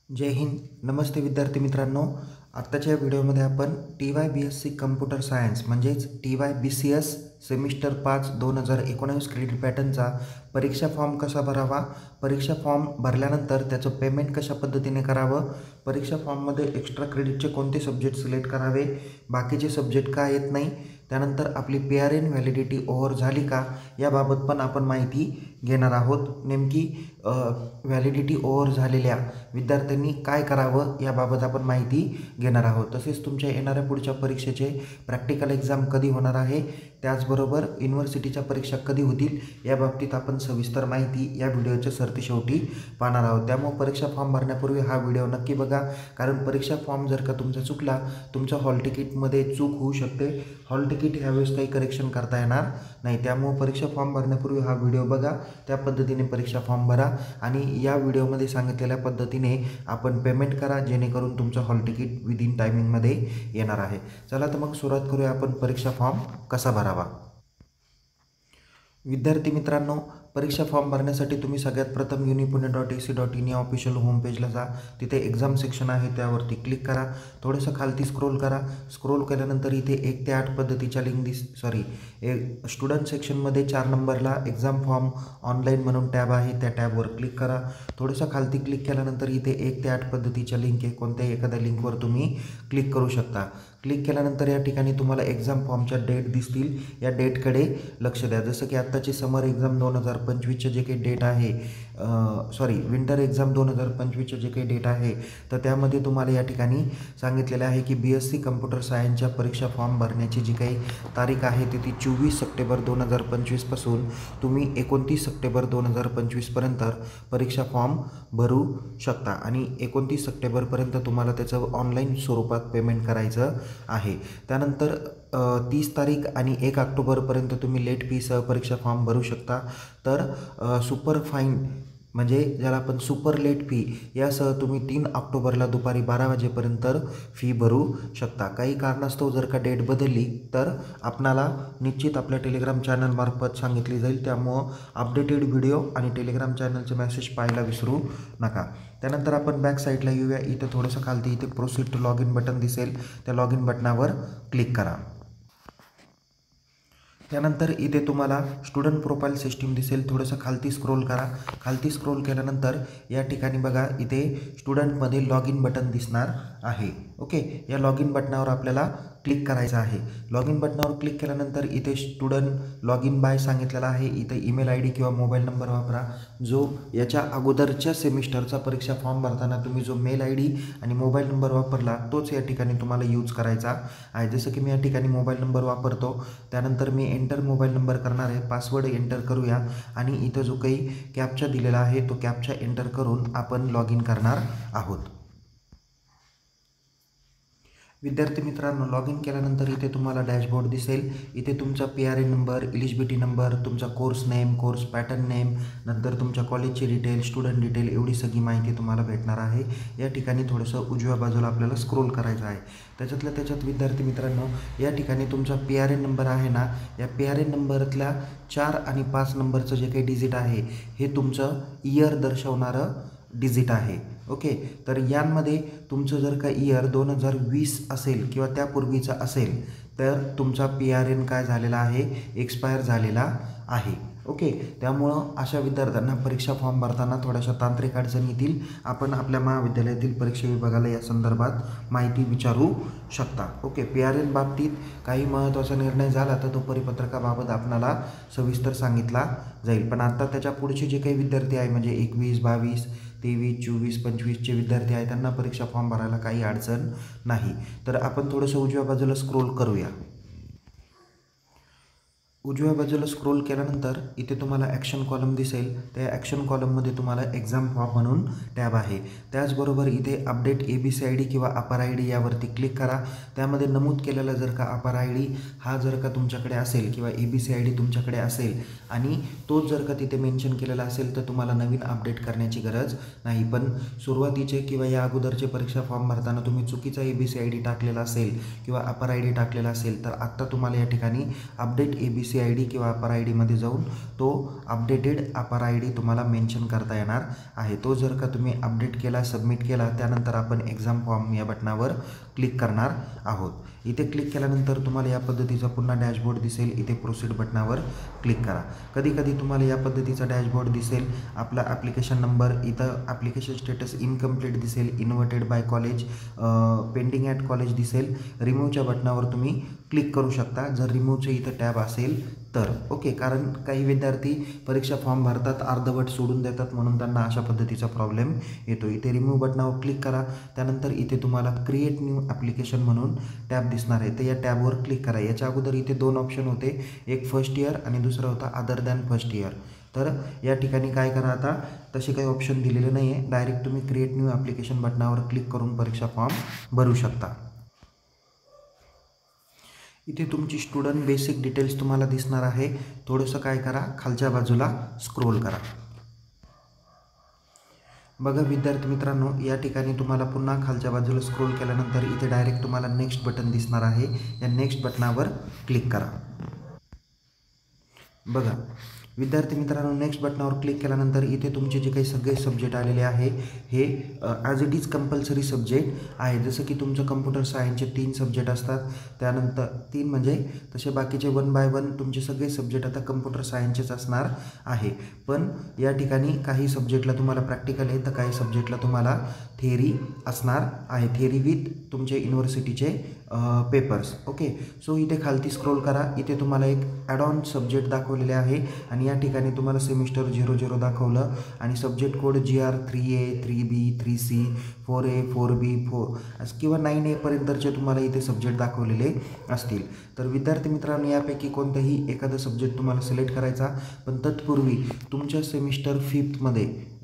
जय हिंद. नमस्ते विद्यार्थी मित्रांनो. आत्ताच्या व्हिडिओमध्ये आपण TY BSc कम्प्युटर सायन्स म्हणजेच TYBCS सेमिस्टर 5 2019 क्रेडिट पॅटर्नचा परीक्षा फॉर्म कसा भरावा, परीक्षा फॉर्म भरल्यानंतर त्याचं पेमेंट कशा पद्धतीने करावं, परीक्षा फॉर्ममध्ये एक्स्ट्रा क्रेडिटचे कोणते सब्जेक्ट सिलेक्ट करावे, बाकीचे सब्जेक्ट का येत नाही, त्यानंतर आपली PRN व्हॅलिडिटी ओव्हर झाली का याबाबत पण आपण माहिती घेणार आहोत. नेमकी व्हॅलिडिटी ओव्हर झालेल्या विद्यार्थ्यांनी काय करावं याबाबत आपण माहिती घेणार आहोत. तसेच तुमच्या येणाऱ्या पुढच्या परीक्षेचे प्रॅक्टिकल एक्झाम कधी होणार आहे, त्याचबरोबर युनिव्हर्सिटीच्या परीक्षा कधी होतील याबाबतीत आपण सविस्तर माहिती या व्हिडिओच्या सरतेशेवटी पाहणार आहोत. त्यामुळे परीक्षा फॉर्म भरण्यापूर्वी हा व्हिडिओ नक्की बघा, कारण परीक्षा फॉर्म जर का तुमचा चुकला, तुमच्या हॉल तिकीटमध्ये चूक होऊ शकते. हॉल तिकीट ह्यावेळेस काही करेक्शन करता येणार नाही. त्यामुळे परीक्षा फॉर्म भरण्यापूर्वी हा व्हिडिओ बघा, त्या पद्धतीने परीक्षा फॉर्म भरा आणि या व्हिडिओमध्ये सांगितलेल्या पद्धतीने आपण पेमेंट करा, जेणेकरून तुमचं हॉल तिकीट विदिन टायमिंगमध्ये येणार आहे. चला तर मग सुरुवात करूया आपण परीक्षा फॉर्म कसा भरावा. विद्यार्थी मित्रांनो, परीक्षा फॉर्म भरण्यासाठी तुम्ही सगळ्यात प्रथम unipuणे.ac.in या ऑफिशियल होम पेजला जा. तिथे एक्झाम सेक्शन आहे, त्यावरती क्लिक करा. थोडंसं खालती स्क्रोल करा. स्क्रोल केल्यानंतर इथे 1 ते 8 पद्धतीच्या लिंक स्टुडंट सेक्शनमध्ये 4 नंबरला एक्झाम फॉर्म ऑनलाईन म्हणून टॅब आहे, त्या टॅबवर क्लिक करा. थोडंसं खालती क्लिक केल्यानंतर इथे 1 ते 8 पद्धतीच्या लिंक आहे, कोणत्याही एखाद्या लिंकवर तुम्ही क्लिक करू शकता. क्लिक केल्यानंतर या ठिकाणी तुम्हाला एक्झाम फॉर्मच्या डेट दिसतील. या डेटकडे लक्ष द्या. जसं की आत्ताची समर एक्झाम 2025चे जे काही डेट आहे, विंटर एक्झाम 2025चे जे काही डेट आहे, तर त्यामध्ये तुम्हाला या ठिकाणी सांगितलेलं आहे की BSc कम्प्युटर सायन्सच्या परीक्षा फॉर्म भरण्याची जी काही तारीख आहे ती 24 सप्टेंबर 2025 पासून तुम्ही 29 सप्टेंबर 2025पर्यंत परीक्षा फॉर्म भरू शकता आणि 29 सप्टेंबरपर्यंत तुम्हाला त्याचं ऑनलाईन स्वरूपात पेमेंट करायचं आहे. त्यानंतर 30 तारीख आणि 1 ऑक्टोबरपर्यंत तुम्ही लेट फीसह परीक्षा फॉर्म भरू शकता. तर सुपर फाईन म्हणजे ज्याला आपण सुपर लेट फी यासह तुम्ही 3 ऑक्टोबरला दुपारी 12 वाजेपर्यंत फी भरू शकता. काही कारणास्तव जर का डेट बदलली तर आपणाला निश्चित आपल्या टेलिग्राम चॅनलमार्फत सांगितली जाईल. त्यामुळं अपडेटेड व्हिडिओ आणि टेलिग्राम चॅनलचे मेसेज पाहायला विसरू नका. त्यानंतर आपण बॅक साईडला येऊया. इथं थोडंसं खालती इथे proceed to log in button दिसेल, त्या लॉग इन बटनावर क्लिक करा. त्यानंतर इथे तुम्हाला स्टुडंट प्रोफाईल सिस्टीम दिसेल. थोडंसं खालती स्क्रोल करा. खालती स्क्रोल केल्यानंतर या ठिकाणी बघा इथे स्टुडंटमध्ये लॉग इन बटन दिसणार आहे. ओके, या लॉग इन बटनावर आपल्याला क्लिक करायचं आहे. लॉग इन बटनावर क्लिक केल्यानंतर इथे स्टुडंट लॉग इन बाय सांगितलेला आहे. इथे ईमेल ID किंवा मोबाईल नंबर वापरा जो याच्या अगोदरच्या सेमिस्टरचा परीक्षा फॉर्म भरताना तुम्ही जो मेल ID आणि मोबाईल नंबर वापरला तोच या ठिकाणी तुम्हाला यूज करायचा आहे. जसं की मी या ठिकाणी मोबाईल नंबर वापरतो. त्यानंतर मी एंटर मोबाईल नंबर करणार आहे. पासवर्ड एंटर करूया आणि इथं जो काही कॅप्चा दिलेला आहे तो कॅप्चा एंटर करून आपण लॉग इन करणार आहोत. विद्यार्थी मित्रांनो, लॉग इन केल्यानंतर इथे तुम्हाला डॅशबोर्ड दिसेल. इथे तुमचा PRN नंबर, इलिजिबिलिटी नंबर, तुमचा course name, course pattern name, नंतर तुमच्या कॉलेजची डिटेल, स्टुडंट डिटेल एवढी सगळी माहिती तुम्हाला भेटणार आहे. या ठिकाणी थोडंसं उजव्या बाजूला आपल्याला स्क्रोल करायचं आहे. त्याच्यात विद्यार्थी मित्रांनो, या ठिकाणी तुमचा PRN नंबर आहे ना, या PRN नंबरातल्या 4 आणि 5 नंबरचं जे काही डिजिट आहे हे तुमचं इयर दर्शवणारं डिजिट आहे. ओके, तर यांमध्ये तुमचं जर का इयर 2020 असेल किंवा त्यापूर्वीचा असेल तर तुमचा PRN काय झालेला आहे, एक्सपायर झालेला आहे. ओके, त्यामुळं अशा विद्यार्थ्यांना परीक्षा फॉर्म भरताना थोड्याशा तांत्रिक अडचणी येतील. आपण आपल्या महाविद्यालयातील परीक्षा विभागाला या संदर्भात माहिती विचारू शकता. ओके, PRN बाबतीत काही महत्त्वाचा निर्णय झाला तर तो परिपत्रकाबाबत आपणाला सविस्तर सांगितला जाईल. पण आता त्याच्या पुढचे जे काही विद्यार्थी आहे म्हणजे 21, 22, 23, 24, 25चे विद्यार्थी आहेत त्यांना परीक्षा फॉर्म भरायला काही अडचण नाही. तर आपण थोडंसं उजव्या बाजूला स्क्रोल करूया. उजव्या बाजूला स्क्रोल केल्यानंतर इथे तुम्हाला ॲक्शन कॉलम दिसेल. त्या ॲक्शन कॉलममध्ये तुम्हाला एक्झाम फॉर्म म्हणून टॅब आहे. त्याचबरोबर इथे अपडेट ABC ID किंवा अपर ID यावरती क्लिक करा. त्यामध्ये नमूद केलेला जर का अपर ID हा जर का तुमच्याकडे असेल किंवा ABC ID तुमच्याकडे असेल आणि तोच जर का तिथे मेन्शन केलेला असेल तर तुम्हाला नवीन अपडेट करण्याची गरज नाही. पण सुरुवातीचे किंवा या अगोदरचे परीक्षा फॉर्म भरताना तुम्ही चुकीचा ABC ID टाकलेला असेल किंवा अपर ID टाकलेला असेल तर आत्ता तुम्हाला या ठिकाणी update ABC C I D किंवा अपर आय डीमध्ये जाऊन तो अपडेटेड अपर आय डी तुम्हाला मेन्शन करता येणार आहे. तो जर का तुम्ही अपडेट केला, सबमिट केला, त्यानंतर आपण एक्झाम फॉर्म या बटनावर क्लिक करणार आहोत. इथे क्लिक केल्यानंतर तुम्हाला या पद्धतीचा पुन्हा डॅशबोर्ड दिसेल. इथे प्रोसीड बटनावर क्लिक करा. कधी कधी तुम्हाला या पद्धतीचा डॅशबोर्ड दिसेल. आपला ॲप्लिकेशन नंबर, इथं ॲप्लिकेशन स्टेटस इनकम्प्लीट दिसेल, inverted by college, pending at college दिसेल. रिमूव्हच्या बटनावर तुम्ही क्लिक करू शकता जर रिमूव्हचे इथं टॅब असेल तर. ओके, कारण काही विद्यार्थी परीक्षा फॉर्म भरतात, अर्धवट सोडून देतात, म्हणून त्यांना अशा पद्धतीचा प्रॉब्लेम येतो. इथे रिमूव्ह बटनावर क्लिक करा. त्यानंतर इथे तुम्हाला क्रिएट न्यू ॲप्लिकेशन म्हणून टॅब दिसणार आहे, तर या टॅबवर क्लिक करा. याच्या अगोदर इथे 2 ऑप्शन होते, एक फर्स्ट इयर आणि दुसरा होता अदर दॅन फर्स्ट इयर. तर या ठिकाणी काय करा, आता तसे काही ऑप्शन दिलेले नाही आहे. डायरेक्ट तुम्ही क्रिएट न्यू ॲप्लिकेशन बटनावर क्लिक करून परीक्षा फॉर्म भरू शकता. इथे तुमची स्टुडंट बेसिक डिटेल्स तुम्हाला दिसणार आहे. थोडंसं काय करा, खालच्या बाजूला स्क्रोल करा. बघा विद्यार्थी मित्रांनो, या ठिकाणी तुम्हाला पुन्हा खालच्या बाजूला स्क्रोल केल्यानंतर इथे डायरेक्ट तुम्हाला नेक्स्ट बटन दिसणार आहे. या नेक्स्ट बटनावर क्लिक करा. बघा विद्यार्थी मित्रांनो, नेक्स्ट बटनावर क्लिक केल्यानंतर इथे तुमचे जे काही सगळे सब्जेक्ट आलेले आहे हे as it is compulsory subject आहे. जसं की तुमचं कम्प्युटर सायन्सचे 3 सब्जेक्ट असतात, त्यानंतर 3 म्हणजे तसे बाकीचे 1 बाय 1 तुमचे सगळे सब्जेक्ट आता कम्प्युटर सायन्सचेच असणार आहे. पण या ठिकाणी काही सब्जेक्टला तुम्हाला प्रॅक्टिकल आहे, तर काही सब्जेक्टला तुम्हाला थेअरी असणार आहे, थेअरी विथ तुमचे युनिव्हर्सिटीचे पेपर्स. ओके, सो इथे खालती स्क्रोल करा. इथे तुम्हाला एक ॲड ऑन सब्जेक्ट दाखवलेले आहे आणि या ठिकाणी तुम्हाला सेमिस्टर 00 दाखवलं आणि subject code GR 3A 3B 3C 4A 4B 4 किंवा 9A पर्यंतचे तुम्हाला इथे सब्जेक्ट दाखवलेले असतील. तर विद्यार्थी मित्रांनो, यापैकी कोणताही एखादा सब्जेक्ट तुम्हाला सिलेक्ट करायचा. पण तत्पूर्वी तुमच्या सेमिस्टर 5मध्ये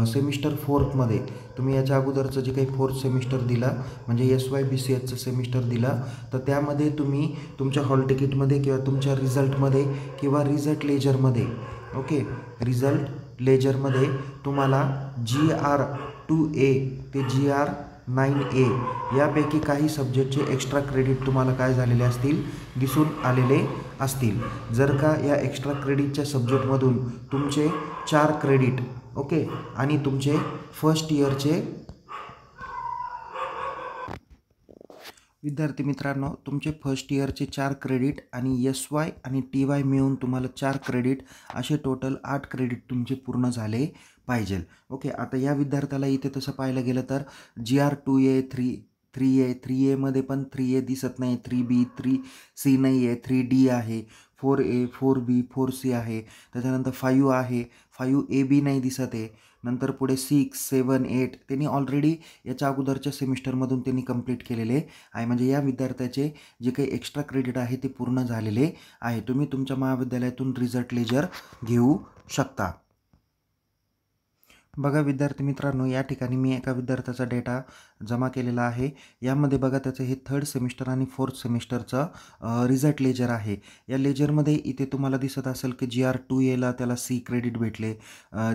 सेमिस्टर 4मध्ये तुम्ही याच्या अगोदरचं जे काही 4th सेमिस्टर दिलं म्हणजे SYBCSचं सेमिस्टर दिलं, तर त्यामध्ये तुम्ही तुमच्या हॉल तिकीटमध्ये किंवा तुमच्या रिझल्टमध्ये किंवा रिझल्ट लेजरमध्ये, ओके, रिझल्ट लेजरमध्ये तुम्हाला GR 2A ते GR 9A यापैकी काही सब्जेक्टचे एक्स्ट्रा क्रेडिट तुम्हाला काय झालेले असतील, दिसून आलेले असतील. जर का या एक्स्ट्रा क्रेडिटच्या सब्जेक्टमधून तुमचे 4 क्रेडिट, ओके, आणि तुमचे फर्स्ट इयरचे विद्यार्थी मित्रांनो, तुमचे फर्स्ट इयरचे 4 क्रेडिट आणि SY आणि TY मिळून तुम्हाला 4 क्रेडिट, असे टोटल 8 क्रेडिट तुमचे पूर्ण झाले पाहिजे. ओके, आता या विद्यार्थ्याला इथे तसं पाहायला गेलं तर GR 2A 3A पण 3A दिसत नाही, 3B 3C नाही आहे, 3D आहे, 4A 4B 4C आहे, त्याच्यानंतर 5 आहे, 5AB नाही दिसत आहे. नंतर पुढे 6 7 8 त्यांनी ऑलरेडी याच्या अगोदरच्या सेमिस्टरमधून त्यांनी कंप्लीट केलेले आहे. म्हणजे या विद्यार्थ्याचे जे काही एक्स्ट्रा क्रेडिट आहे ते पूर्ण झालेले आहे. तुम्ही तुमच्या महाविद्यालयातून रिझल्ट लेजर घेऊ शकता. बघा विद्यार्थी मित्रांनो, या ठिकाणी मी एका विद्यार्थ्याचा डेटा जमा केलेला आहे. यामध्ये बघा त्याचं हे 3rd सेमिस्टर आणि 4th सेमिस्टरचं रिझल्ट लेजर आहे. या लेजरमध्ये इथे तुम्हाला दिसत असेल की GR 2Aला त्याला C क्रेडिट भेटले,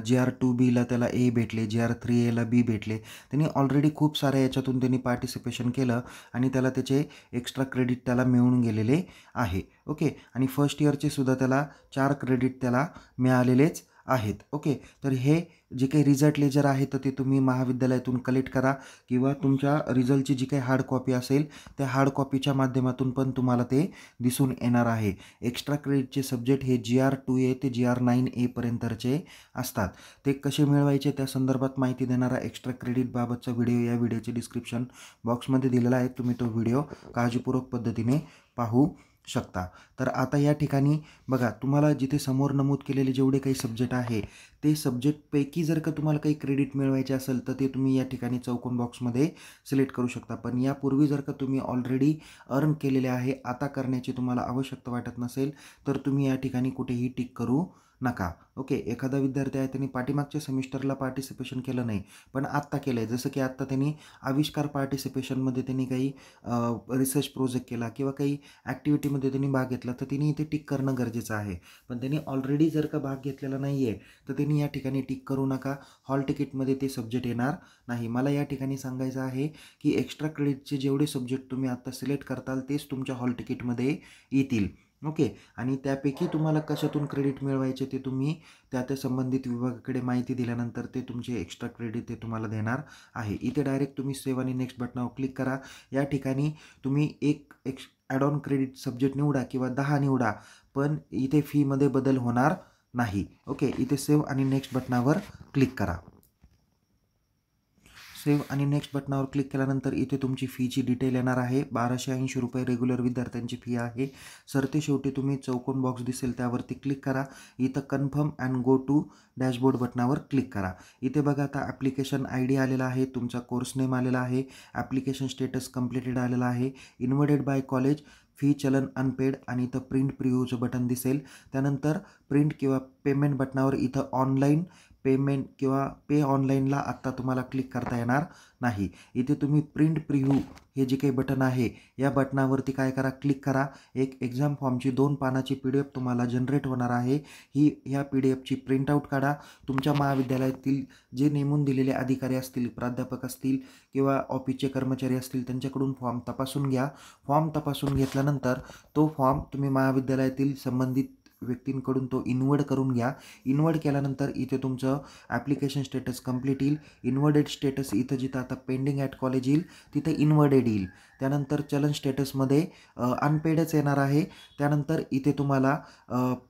GR 2Bला त्याला A भेटले, GR 3Aला B भेटले. त्यांनी ऑलरेडी खूप साऱ्या याच्यातून त्यांनी पार्टिसिपेशन केलं आणि त्याला त्याचे एक्स्ट्रा क्रेडिट त्याला मिळून गेलेले आहे. ओके, आणि फर्स्ट इयरचे सुद्धा त्याला 4 क्रेडिट त्याला मिळालेलेच आहेत. ओके, तर हे जे काही रिझल्ट लेजर आहे तर ते तुम्ही महाविद्यालयातून कलेक्ट करा किंवा तुमच्या रिझल्टची जी काही हार्ड कॉपी असेल त्या हार्ड कॉपीच्या माध्यमातून पण तुम्हाला ते दिसून येणार आहे. एक्स्ट्रा क्रेडिटचे सब्जेक्ट हे GR 2A ते GR 9A पर्यंतचे असतात. ते कसे मिळवायचे त्या संदर्भात माहिती देणारा एक्स्ट्रा क्रेडिट बाबतचा व्हिडिओ या व्हिडिओचे डिस्क्रिप्शन बॉक्समध्ये दिलेला आहे. तुम्ही तो व्हिडिओ काळजीपूर्वक पद्धतीने पाहू शकता. तर आता या ठिकाणी बघा, तुम्हाला जिथे समोर नमूद केलेले जेवढे काही सब्जेक्ट आहे ते सब्जेक्टपैकी जर का तुम्हाला काही क्रेडिट मिळवायचे असेल तर ते तुम्ही या ठिकाणी चौकोन बॉक्समध्ये सिलेक्ट करू शकता. पण यापूर्वी जर का तुम्ही ऑलरेडी अर्न केलेले आहे, आता करण्याची तुम्हाला आवश्यकता वाटत नसेल तर तुम्ही या ठिकाणी कुठेही टिक करू नका. ओके, एखादा विद्यार्थी आहे त्यांनी पाठीमागच्या सेमिस्टरला पार्टिसिपेशन केलं नाही पण आत्ता केलं आहे, जसं की आत्ता त्यांनी आविष्कार पार्टिसिपेशनमध्ये त्यांनी काही रिसर्च प्रोजेक्ट केला किंवा काही ॲक्टिव्हिटीमध्ये त्यांनी भाग घेतला तर त्यांनी इथे टिक करणं गरजेचं आहे. पण त्यांनी ऑलरेडी जर का भाग घेतलेला नाही आहे तर त्यांनी या ठिकाणी टिक करू नका. हॉल तिकीटमध्ये ते सब्जेक्ट येणार नाही. मला या ठिकाणी सांगायचं आहे की एक्स्ट्रा क्रेडिटचे जेवढे सब्जेक्ट तुम्ही आत्ता सिलेक्ट करताल तेच तुमच्या हॉल तिकीटमध्ये येतील. ओके. आणि त्यापैकी तुम्हाला कशातून क्रेडिट मिळवायचे ते तुम्ही त्या संबंधित विभागाकडे माहिती दिल्यानंतर ते तुमचे एक्स्ट्रा क्रेडिट ते तुम्हाला देणार आहे. इथे डायरेक्ट तुम्ही सेव्ह आणि नेक्स्ट बटनावर क्लिक करा. या ठिकाणी तुम्ही एक ॲड ऑन क्रेडिट सब्जेक्ट निवडा किंवा 10 निवडा, पण इथे फीमध्ये बदल होणार नाही. ओके. इथे सेव्ह आणि नेक्स्ट बटनावर क्लिक करा. सेव्ह आणि नेक्स्ट बटनावर क्लिक केल्यानंतर इथे तुमची फीची डिटेल येणार आहे. 1280 रुपये रेग्युलर विद्यार्थ्यांची फी आहे. सरतेशेवटी तुम्ही चौकोन बॉक्स दिसेल त्यावरती क्लिक करा. इथं confirm and go to dashboard बटनावर क्लिक करा. इथे बघा आता ॲप्लिकेशन ID आलेला आहे, तुमचा कोर्स नेम आलेला आहे, ॲप्लिकेशन स्टेटस कंप्लीटेड आलेला आहे, इन्व्हॉल्डेड बाय कॉलेज, फी चलन अनपेड आणि इथं प्रिंट प्रिव्ह्यूचं बटन दिसेल. त्यानंतर प्रिंट किंवा पेमेंट बटनावर इथं ऑनलाईन पेमेंट किंवा पे ऑनलाईनला आत्ता तुम्हाला क्लिक करता येणार नाही. इथे तुम्ही प्रिंट प्रिव्ह्यू हे जे काही बटन आहे या बटनावरती काय करा, क्लिक करा. एक एक्झाम फॉर्मची 2 पानाची PDF तुम्हाला जनरेट होणार आहे. ह्या PDFची प्रिंटआउट काढा. तुमच्या महाविद्यालयातील जे नेमून दिलेले अधिकारी असतील, प्राध्यापक असतील किंवा ऑफिसचे कर्मचारी असतील त्यांच्याकडून फॉर्म तपासून घ्या. फॉर्म तपासून घेतल्यानंतर तो फॉर्म तुम्ही महाविद्यालयातील संबंधित व्यक्तींकडून तो इन्व्हर्ट करून घ्या. इन्व्हर्ट केल्यानंतर इथे तुमचं ॲप्लिकेशन स्टेटस कंप्लीट येईल. इन्व्हर्टेड स्टेटस इथं जिथं आता पेंडिंग ॲट कॉलेज येईल तिथे इन्व्हर्टेड येईल. त्यानंतर चलन स्टेटसमध्ये अनपेडच येणार आहे. त्यानंतर इथे तुम्हाला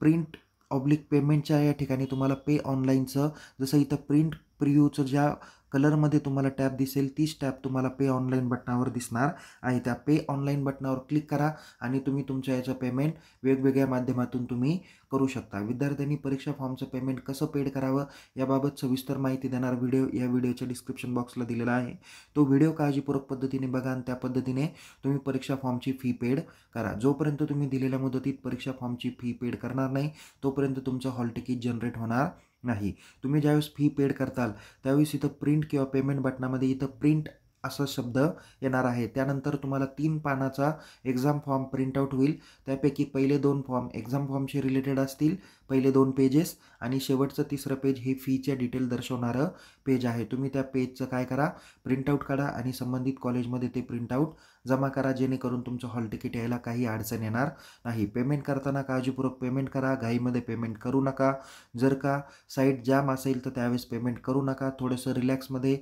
प्रिंट ऑब्लिक पेमेंटच्या या ठिकाणी तुम्हाला पे ऑनलाईनचं, जसं इथं प्रिंट प्रिव्ह्यूचं ज्या कलरमध्ये तुम्हाला टॅब दिसेल तीच टॅब तुम्हाला पे ऑनलाईन बटनावर दिसणार आहे. त्या पे ऑनलाईन बटनावर क्लिक करा आणि तुम्ही तुमच्या याचं पेमेंट वेगवेगळ्या माध्यमातून तुम्ही करू शकता. विद्यार्थ्यांनी परीक्षा फॉर्मचं पेमेंट कसं पेड करावं याबाबत सविस्तर माहिती देणार व्हिडिओ या व्हिडिओच्या डिस्क्रिप्शन बॉक्सला दिलेला आहे. तो व्हिडिओ काळजीपूर्वक पद्धतीने बघा आणि त्या पद्धतीने तुम्ही परीक्षा फॉर्मची फी पेड करा. जोपर्यंत तुम्ही दिलेल्या मुदतीत परीक्षा फॉर्मची फी पेड करणार नाही तोपर्यंत तुमचं हॉल तिकीट जनरेट होणार नाही. तुम्ही ज्यावेळेस फी पेड करताल त्यावेळेस इथं प्रिंट किंवा पेमेंट बटनामध्ये इथं प्रिंट असा शब्द येणार आहे. त्यानंतर तुम्हाला 3 पानाचा एक्झाम फॉर्म प्रिंटआउट होईल. त्यापैकी पहिले 2 फॉर्म एक्झाम फॉर्मशी रिलेटेड असतील, पहिले 2 पेजेस, आणि शेवटचं 3रं पेज हे फीच्या डिटेल दर्शवणारं पेज आहे. तुम्ही त्या पेजचं काय करा, प्रिंटआउट काढा आणि संबंधित कॉलेजमध्ये ते प्रिंटआउट जमा करा, जेणेकरून तुमचं हॉल तिकीट यायला काही अडचण येणार नाही. पेमेंट करताना काळजीपूर्वक पेमेंट करा, घाईमध्ये पेमेंट करू नका. जर का साईट जाम असेल तर त्यावेळेस पेमेंट करू नका. थोडंसं रिलॅक्समध्ये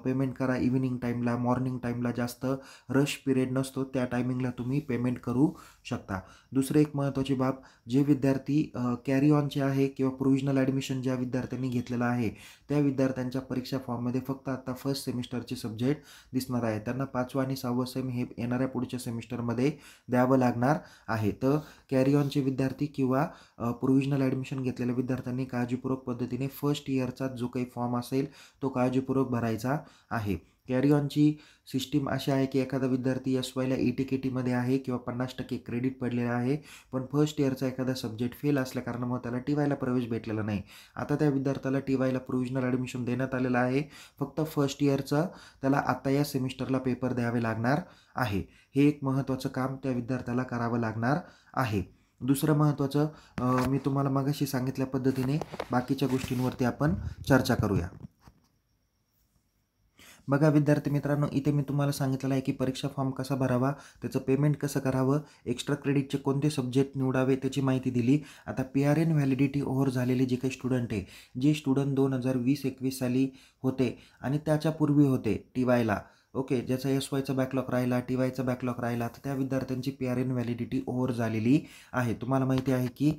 पेमेंट करा. इव्हिनिंग टाईमला, मॉर्निंग टाईमला जास्त रश पिरियड नसतो त्या टायमिंगला तुम्ही पेमेंट करू शकता. दुसरं एक महत्त्वाची बाब, जे विद्यार्थी कॅरी ऑनचे आहे किंवा प्रोव्हिजनल ॲडमिशन ज्या विद्यार्थ्यांनी घेतलेलं आहे त्या विद्यार्थ्यांच्या परीक्षा फॉर्ममध्ये फक्त आता फर्स्ट सेमिस्टरचे सब्जेक्ट दिसणार आहे. त्यांना 5वं आणि 6वं सेम हे येणाऱ्या पुढच्या सेमिस्टरमध्ये द्यावं लागणार आहे. तर कॅरी ऑनचे विद्यार्थी किंवा प्रोव्हिजनल ॲडमिशन घेतलेल्या विद्यार्थ्यांनी काळजीपूर्वक पद्धतीने फर्स्ट इयरचा जो काही फॉर्म असेल तो काळजीपूर्वक भरायचा आहे. कॅरी ऑनची सिस्टीम अशी आहे की एखादा विद्यार्थी SYला ETKTमध्ये आहे किंवा 50% क्रेडिट पडलेलं आहे, पण फर्स्ट इयरचा एखादा सब्जेक्ट फेल असल्याकारणामुळे त्याला TYला प्रवेश भेटलेला नाही. आता त्या विद्यार्थ्याला TYला प्रोव्हिजनल ॲडमिशन देण्यात आलेलं आहे. फक्त फर्स्ट इयरचं त्याला आता या सेमिस्टरला पेपर द्यावे लागणार आहे. हे एक महत्त्वाचं काम त्या विद्यार्थ्याला करावं लागणार आहे. दुसरं महत्त्वाचं, मी तुम्हाला मगाशी सांगितल्या पद्धतीने बाकीच्या गोष्टींवरती आपण चर्चा करूया. बघा विद्यार्थी मित्रांनो, इथे मी तुम्हाला सांगितलेलं आहे की परीक्षा फॉर्म कसा भरावा, त्याचं पेमेंट कसं करावं, एक्स्ट्रा क्रेडिटचे कोणते सब्जेक्ट निवडावे त्याची माहिती दिली. आता PRN व्हॅलिडिटी ओव्हर झालेले जे काही स्टुडंट आहे, जे स्टुडंट 2020-21 साली होते आणि त्याच्यापूर्वी होते TYला, ओके, ज्याचा SYचा बॅकलॉग राहिला, TYचा बॅकलॉग राहिला, तर त्या विद्यार्थ्यांची PRN व्हॅलिडिटी ओव्हर झालेली आहे. तुम्हाला माहिती आहे की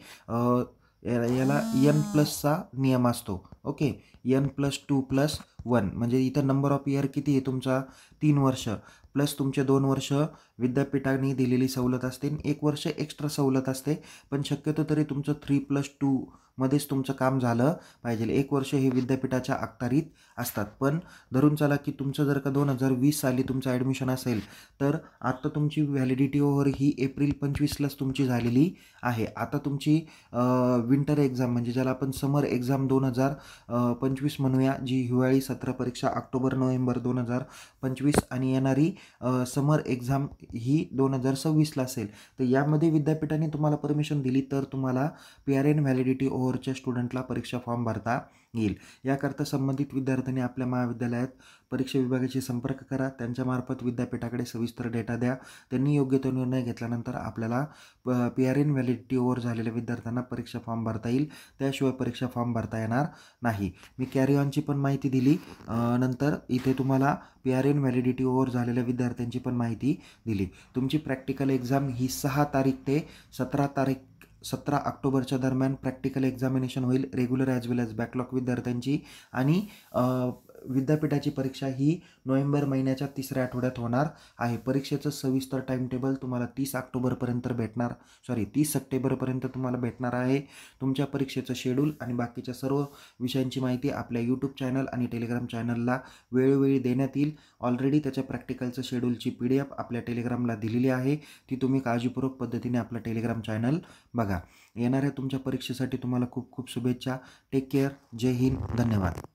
याला N+चा नियम असतो. ओके, N+2+1 म्हणजे इथं नंबर ऑफ इयर किती आहे तुमचा, 3 वर्ष, प्लस तुमचे 2 वर्ष विद्यापीठाने दिलेली सवलत असते, 1 वर्ष एक्स्ट्रा सवलत असते. पण शक्यतो तरी तुमचं 3+2 मध्येच तुमचं काम झालं पाहिजे. 1 वर्ष हे विद्यापीठाच्या अखत्यारीत असतात. पण धरून चला की तुमचं जर का 2020 साली तुमचं ॲडमिशन असेल तर आत्ता तुमची व्हॅलिडिटी ओव्हर ही एप्रिल 25लाच तुमची झालेली आहे. आता तुमची विंटर एक्झाम म्हणजे ज्याला आपण समर एक्झाम 2025 म्हणूया, जी हिवाळी सत्र परीक्षा ऑक्टोबर-नोव्हेंबर 2025 आणि येणारी समर एक्झाम ही 2026ला असेल. तर यामध्ये विद्यापीठाने तुम्हाला परमिशन दिली तर तुम्हाला PRN व्हॅलिडिटी ओव्हरच्या स्टुडंटला परीक्षा फॉर्म भरता येईल। याकरता संबंधित विद्यार्थ्यांनी आपल्या महाविद्यालयात परीक्षा विभागाशी संपर्क करा, त्यांच्यामार्फत विद्यापीठाकडे सविस्तर डेटा द्या। त्यांनी योग्य तो निर्णय घेतल्यानंतर आपल्याला PRN व्हॅलिडिटी ओव्हर झालेल्या विद्यार्थ्यांना परीक्षा फॉर्म भरता येईल, त्याशिवाय परीक्षा फॉर्म भरता येणार नाही। मी कॅरी ऑनची पण माहिती दिली, नंतर इथे तुम्हाला PRN व्हॅलिडिटी ओव्हर झालेल्या विद्यार्थ्यांची पण माहिती दिली। तुमची प्रॅक्टिकल एक्झाम ही 6 तारीख ते 17 ऑक्टोबरच्या दरम्यान प्रॅक्टिकल एक्झामिनेशन होईल, रेग्युलर ॲज वेल ॲज बॅकलॉग विद्यार्थ्यांची। आणि विद्यापीठाची परीक्षा ही नोव्हेंबर महिन्याच्या 3ऱ्या आठवड्यात होणार आहे। परीक्षेचं सविस्तर टाईम टेबल तुम्हाला 30 सप्टेंबरपर्यंत तुम्हाला भेटणार आहे। तुमच्या परीक्षेचं शेड्यूल आणि बाकीच्या सर्व विषयांची माहिती आपल्या यूट्यूब चॅनल आणि टेलिग्राम चॅनलला वेळोवेळी देण्यात येईल। ऑलरेडी त्याच्या प्रॅक्टिकलचं शेड्यूलची PDF आपल्या टेलिग्रामला दिलेली आहे, ती तुम्ही काळजीपूर्वक पद्धतीने आपलं टेलिग्राम चॅनल बघा। येणाऱ्या तुमच्या परीक्षेसाठी तुम्हाला खूप खूप शुभेच्छा। Take care. जय हिंद। धन्यवाद।